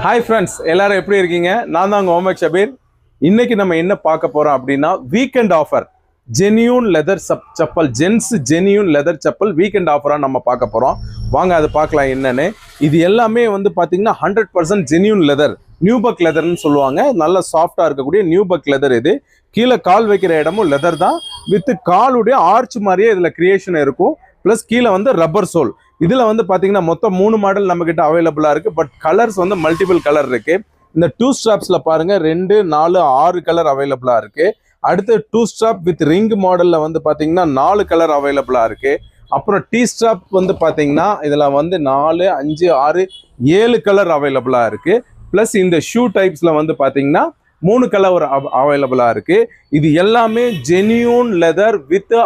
Hi friends, எல்லாரும் எப்படி இருக்கீங்க? நான் தான் உங்கள் ஓமேக் ஷபீர். இன்னைக்கு நம்ம என்ன பார்க்க போறோம் அப்படின்னா, weekend offer genuine leather chappal, gents genuine leather chappal weekend ஆஃபராக நம்ம பார்க்க போகிறோம். வாங்க அது பார்க்கலாம் என்னன்னு. இது எல்லாமே வந்து பார்த்தீங்கன்னா 100% ஜெனியூன் லெதர், நியூபக் லெதர்னு சொல்லுவாங்க. நல்ல சாஃப்டாக இருக்கக்கூடிய நியூபக் லெதர். இது கீழே கால் வைக்கிற இடமும் லெதர் தான், வித் காலுடைய ஆர்ச் மாதிரியே இதில் கிரியேஷன் இருக்கும். ப்ளஸ் கீழே வந்து ரப்பர் சோல். இதில் வந்து பார்த்தீங்கன்னா மொத்தம் 3 மாடல் நம்மக்கிட்ட அவைலபிளாக இருக்குது. பட் கலர்ஸ் வந்து மல்டிபிள் கலர் இருக்குது. இந்த 2 ஸ்ட்ராப்ஸில் பாருங்கள் 2, 4, 6 கலர் அவைலபிளாக இருக்குது. அடுத்து 2 ஸ்ட்ராப் வித் ரிங் மாடலில் வந்து பார்த்தீங்கன்னா 4 கலர் அவைலபிளாக இருக்குது. அப்புறம் டீ ஸ்ட்ராப் வந்து பார்த்தீங்கன்னா இதில் வந்து 4, 5, 6, 7 கலர் அவைலபிளாக இருக்குது. ப்ளஸ் இந்த ஷூ டைப்ஸில் வந்து பார்த்தீங்கன்னா 3 கலர் அவைலபிளாக இருக்குது. இது எல்லாமே genuine leather with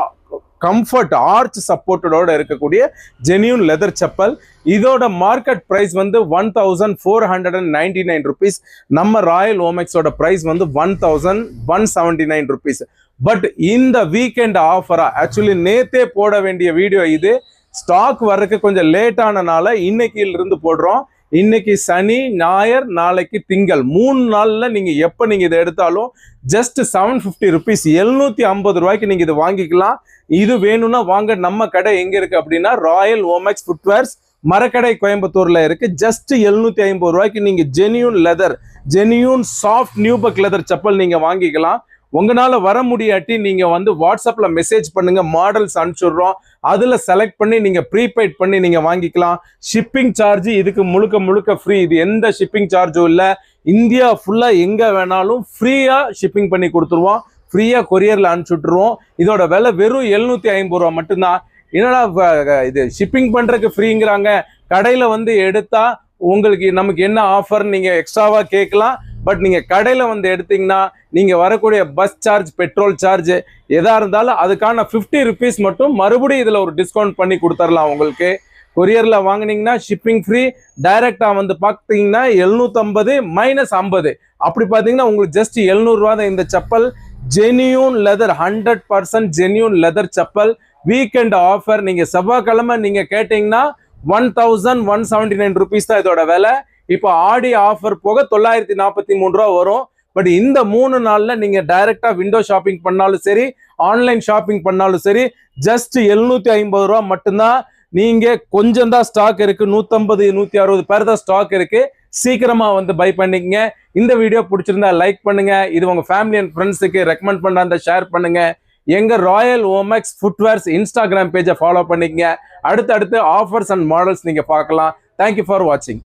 comfort arch சப்போர்ட்டோட இருக்கக்கூடிய ஜெனியூன் லெதர் செப்பல். இதோட மார்க்கெட் பிரைஸ் வந்து 1499 ருபீஸ். நம்ம ராயல் ஓமெக்ஸோட பிரைஸ் வந்து 1179 ருபீஸ். பட் இந்த வீக்கெண்ட் ஆஃபரா, ஆக்சுவலி நேத்தே போட வேண்டிய வீடியோ இது, ஸ்டாக் வர்றதுக்கு கொஞ்சம் லேட் ஆனனால இன்னைக்கிலிருந்து போடுறோம். இன்னைக்கு சனி, ஞாயிறு, நாளைக்கு திங்கள், 3 நாள்ல நீங்க எப்ப நீங்க இதை எடுத்தாலும் ஜஸ்ட் 750 ருபீஸ், 750 ரூபாய்க்கு நீங்க இதை வாங்கிக்கலாம். இது வேணும்னா வாங்க. நம்ம கடை எங்க இருக்கு அப்படின்னா ராயல் ஓமெக்ஸ் ஃபுட்வேர்ஸ், மரக்கடை, கோயம்புத்தூர்ல இருக்கு. ஜஸ்ட் 750 ரூபாய்க்கு நீங்க genuine leather, genuine soft nubuck leather chappal நீங்க வாங்கிக்கலாம். உங்களால வர முடியாட்டி நீங்க வந்து வாட்ஸ்அப்ல மெசேஜ் பண்ணுங்க, மாடல்ஸ் அனுப்பிச்சுடுறோம். அதுல செலக்ட் பண்ணி நீங்க ப்ரீபெய்ட் பண்ணி நீங்க வாங்கிக்கலாம். ஷிப்பிங் சார்ஜ் இதுக்கு முழுக்க ஃப்ரீ. இது எந்த ஷிப்பிங் சார்ஜும் இல்லை. இந்தியா ஃபுல்லா எங்க வேணாலும் ஃப்ரீயா ஷிப்பிங் பண்ணி கொடுத்துருவோம். ஃப்ரீயா கொரியர்ல அனுப்பிச்சுட்டுருவோம். இதோட விலை வெறும் 750 ரூபா மட்டும்தான். என்னடா இது ஷிப்பிங் பண்றதுக்கு ஃப்ரீங்கிறாங்க, கடையில வந்து எடுத்தா உங்களுக்கு நமக்கு என்ன ஆஃபர் நீங்க எக்ஸ்ட்ராவா கேட்கலாம். பட் நீங்க கடையில வந்து எடுத்தீங்கன்னா நீங்க வரக்கூடிய பஸ் சார்ஜ், பெட்ரோல் சார்ஜ் எதா இருந்தாலும் அதுக்கான 50 ருபீஸ் மட்டும் மறுபடியும் இதுல ஒரு டிஸ்கவுண்ட் பண்ணி கொடுத்துடலாம் உங்களுக்கு. கொரியர்ல வாங்கினீங்கன்னா ஷிப்பிங் ஃப்ரீ. டைரக்டா வந்து பார்த்தீங்கன்னா 750 - 50, அப்படி பார்த்தீங்கன்னா உங்களுக்கு ஜஸ்ட் 700 ரூபா தான் இந்த chappal. Genuine leather, 100% genuine leather chappal weekend offer. நீங்க செவ்வாய்க்கிழமை நீங்க கேட்டீங்கன்னா 1179 ருபீஸ் தான் இதோட விலை. இப்போ ஆடி ஆஃபர் போக 943 ரூபா வரும். பட் இந்த 3 நாள்ல நீங்க டைரக்டா விண்டோ ஷாப்பிங் பண்ணாலும் சரி, ஆன்லைன் ஷாப்பிங் பண்ணாலும் சரி, ஜஸ்ட் 750 ரூபா மட்டும்தான். நீங்க கொஞ்சம் தான் ஸ்டாக் இருக்கு, 150, 160 பேர் தான் ஸ்டாக் இருக்கு. சீக்கிரமா வந்து பை பண்ணிக்கங்க. இந்த வீடியோ பிடிச்சிருந்தா லைக் பண்ணுங்க. இது உங்க ஃபேமிலி அண்ட் ஃப்ரெண்ட்ஸுக்கு ரெக்கமெண்ட் பண்ணா ஷேர் பண்ணுங்க. எங்க ராயல் ஓமெக்ஸ் ஃபுட்வேர்ஸ் இன்ஸ்டாகிராம் பேஜை ஃபாலோ பண்ணிக்கங்க. அடுத்தடுத்து ஆஃபர்ஸ் அண்ட் மாடல்ஸ் நீங்க பார்க்கலாம். தேங்க்யூ ஃபார் வாட்சிங்.